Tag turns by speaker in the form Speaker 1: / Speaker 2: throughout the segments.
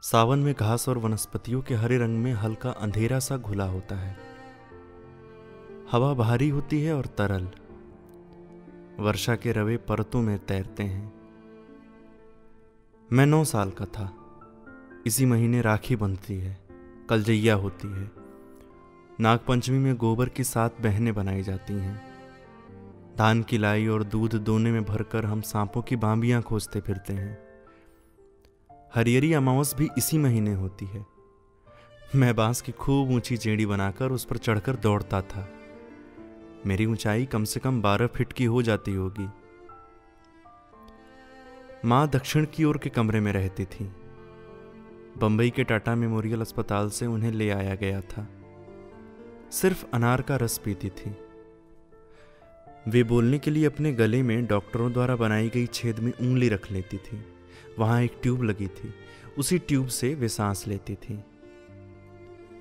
Speaker 1: सावन में घास और वनस्पतियों के हरे रंग में हल्का अंधेरा सा घुला होता है। हवा भारी होती है और तरल, वर्षा के रवे परतों में तैरते हैं। मैं 9 साल का था। इसी महीने राखी बंधती है, कलजैया होती है। नागपंचमी में गोबर की 7 बहनें बनाई जाती हैं। धान की लाई और दूध दोने में भरकर हम सांपों की बांबियां खोजते फिरते हैं। हरियरी अमावस भी इसी महीने होती है। मैं बांस की खूब ऊंची जेड़ी बनाकर उस पर चढ़कर दौड़ता था। मेरी ऊंचाई कम से कम 12 फीट की हो जाती होगी। माँ दक्षिण की ओर के कमरे में रहती थी। बंबई के टाटा मेमोरियल अस्पताल से उन्हें ले आया गया था। सिर्फ अनार का रस पीती थी। वे बोलने के लिए अपने गले में डॉक्टरों द्वारा बनाई गई छेद में उंगली रख लेती थी। वहां एक ट्यूब लगी थी, उसी ट्यूब से वे सांस लेती थी।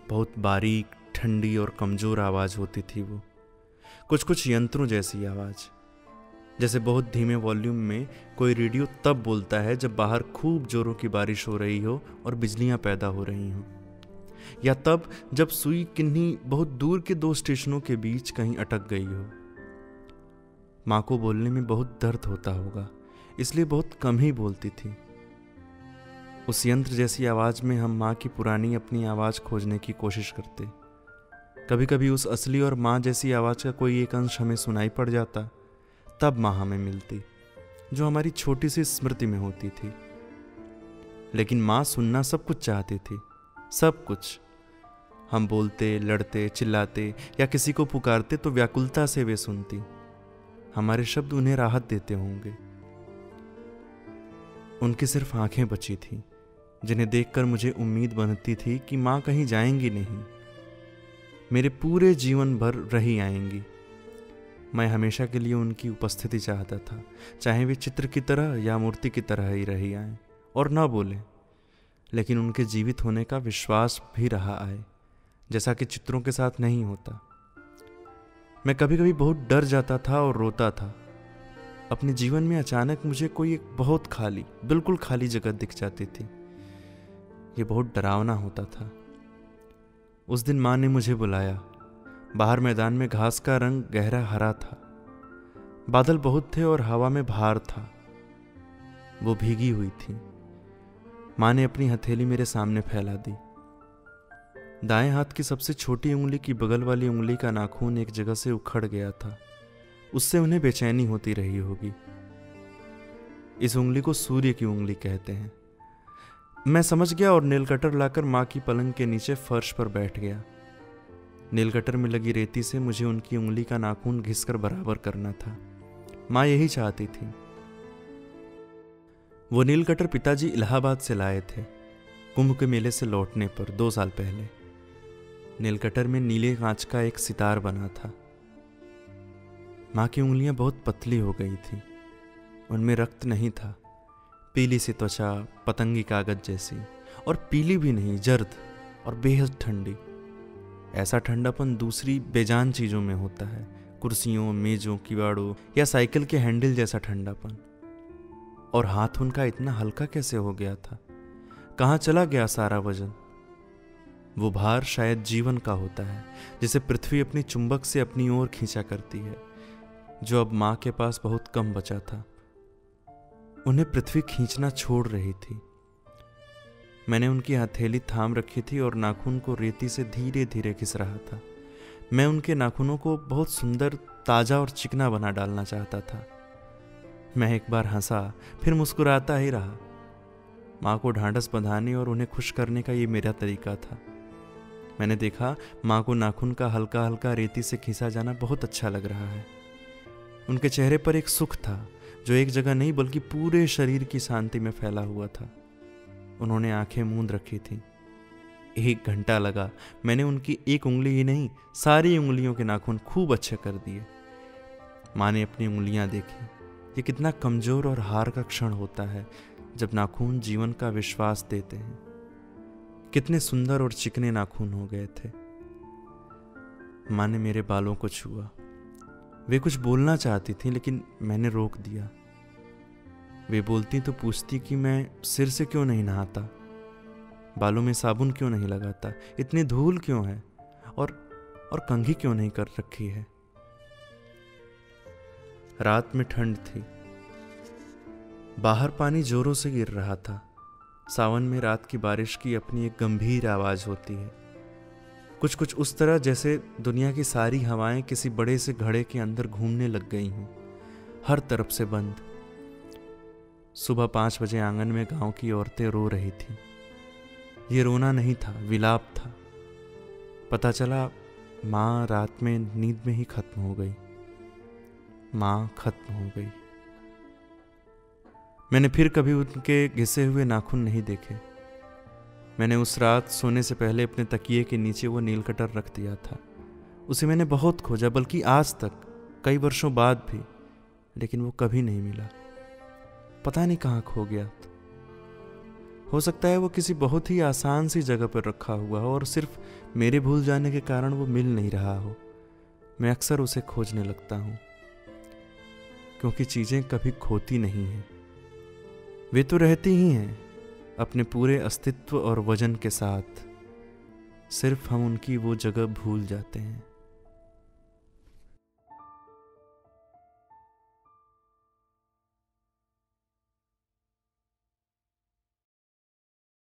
Speaker 1: बहुत बारीक, ठंडी और कमजोर आवाज होती थी वो, कुछ कुछ यंत्रों जैसी आवाज, जैसे बहुत धीमे वॉल्यूम में कोई रेडियो तब बोलता है जब बाहर खूब जोरों की बारिश हो रही हो और बिजलियां पैदा हो रही हों, या तब जब सुई किन्हीं बहुत दूर के 2 स्टेशनों के बीच कहीं अटक गई हो। माँ को बोलने में बहुत दर्द होता होगा, इसलिए बहुत कम ही बोलती थी। उस यंत्र जैसी आवाज में हम माँ की पुरानी अपनी आवाज खोजने की कोशिश करते। कभी कभी उस असली और माँ जैसी आवाज का कोई एक अंश हमें सुनाई पड़ जाता, तब माँ हमें मिलती, जो हमारी छोटी सी स्मृति में होती थी। लेकिन माँ सुनना सब कुछ चाहती थी, सब कुछ। हम बोलते, लड़ते, चिल्लाते या किसी को पुकारते तो व्याकुलता से वे सुनती। हमारे शब्द उन्हें राहत देते होंगे। उनकी सिर्फ आंखें बची थीं, जिन्हें देखकर मुझे उम्मीद बनती थी कि माँ कहीं जाएंगी नहीं, मेरे पूरे जीवन भर रही आएंगी। मैं हमेशा के लिए उनकी उपस्थिति चाहता था, चाहे वे चित्र की तरह या मूर्ति की तरह ही रही आए और ना बोलें, लेकिन उनके जीवित होने का विश्वास भी रहा आए, जैसा कि चित्रों के साथ नहीं होता। मैं कभी कभी बहुत डर जाता था और रोता था। अपने जीवन में अचानक मुझे कोई एक बहुत खाली, बिल्कुल खाली जगह दिख जाती थी। ये बहुत डरावना होता था। उस दिन माँ ने मुझे बुलाया। बाहर मैदान में घास का रंग गहरा हरा था। बादल बहुत थे और हवा में भार था। वो भीगी हुई थी। माँ ने अपनी हथेली मेरे सामने फैला दी। दाएं हाथ की सबसे छोटी उंगली की बगल वाली उंगली का नाखून एक जगह से उखड़ गया था। उससे उन्हें बेचैनी होती रही होगी। इस उंगली को सूर्य की उंगली कहते हैं। मैं समझ गया और नेल कटर लाकर माँ की पलंग के नीचे फर्श पर बैठ गया। नेल कटर में लगी रेती से मुझे उनकी उंगली का नाखून घिसकर बराबर करना था। माँ यही चाहती थी। वो नेल कटर पिताजी इलाहाबाद से लाए थे, कुंभ के मेले से लौटने पर 2 साल पहले। नेल कटर में नीले कांच का एक सितार बना था। माँ की उंगलियां बहुत पतली हो गई थी। उनमें रक्त नहीं था। पीली सी त्वचा, पतंगी कागज जैसी, और पीली भी नहीं, जर्द और बेहद ठंडी। ऐसा ठंडापन दूसरी बेजान चीजों में होता है, कुर्सियों, मेजों, किवाड़ों या साइकिल के हैंडल जैसा ठंडापन। और हाथ उनका इतना हल्का कैसे हो गया था? कहाँ चला गया सारा वजन? वो भार शायद जीवन का होता है, जिसे पृथ्वी अपनी चुंबक से अपनी ओर खींचा करती है, जो अब माँ के पास बहुत कम बचा था। उन्हें पृथ्वी खींचना छोड़ रही थी। मैंने उनकी हथेली थाम रखी थी और नाखून को रेती से धीरे धीरे घिस रहा था। मैं उनके नाखूनों को बहुत सुंदर, ताजा और चिकना बना डालना चाहता था। मैं एक बार हंसा, फिर मुस्कुराता ही रहा। माँ को ढांढस बंधाने और उन्हें खुश करने का ये मेरा तरीका था। मैंने देखा माँ को नाखून का हल्का हल्का रेती से खींचा जाना बहुत अच्छा लग रहा है। उनके चेहरे पर एक सुख था, जो एक जगह नहीं बल्कि पूरे शरीर की शांति में फैला हुआ था। उन्होंने आंखें मूंद रखी थीं। 1 घंटा लगा। मैंने उनकी एक उंगली ही नहीं, सारी उंगलियों के नाखून खूब अच्छे कर दिए। माँ ने अपनी उंगलियां देखी। ये कितना कमजोर और हार का क्षण होता है जब नाखून जीवन का विश्वास देते हैं। कितने सुंदर और चिकने नाखून हो गए थे। माँ ने मेरे बालों को छुआ। वे कुछ बोलना चाहती थी, लेकिन मैंने रोक दिया। वे बोलती तो पूछती कि मैं सिर से क्यों नहीं नहाता। बालों में साबुन क्यों नहीं लगाता, इतनी धूल क्यों है, और कंघी क्यों नहीं कर रखी है। रात में ठंड थी, बाहर पानी जोरों से गिर रहा था। सावन में रात की बारिश की अपनी एक गंभीर आवाज होती है, कुछ उस तरह जैसे दुनिया की सारी हवाएं किसी बड़े से घड़े के अंदर घूमने लग गई हों, हर तरफ से बंद। सुबह 5 बजे आंगन में गांव की औरतें रो रही थीं। ये रोना नहीं था, विलाप था। पता चला माँ रात में नींद में ही खत्म हो गई। माँ खत्म हो गई। मैंने फिर कभी उनके घिसे हुए नाखून नहीं देखे। मैंने उस रात सोने से पहले अपने तकिए के नीचे वो नील कटर रख दिया था। उसे मैंने बहुत खोजा, बल्कि आज तक, कई वर्षों बाद भी, लेकिन वो कभी नहीं मिला। पता नहीं कहाँ खो गया। हो सकता है वो किसी बहुत ही आसान सी जगह पर रखा हुआ हो और सिर्फ मेरे भूल जाने के कारण वो मिल नहीं रहा हो। मैं अक्सर उसे खोजने लगता हूँ, क्योंकि चीजें कभी खोती नहीं हैं, वे तो रहती ही हैं अपने पूरे अस्तित्व और वजन के साथ। सिर्फ हम उनकी वो जगह भूल जाते हैं।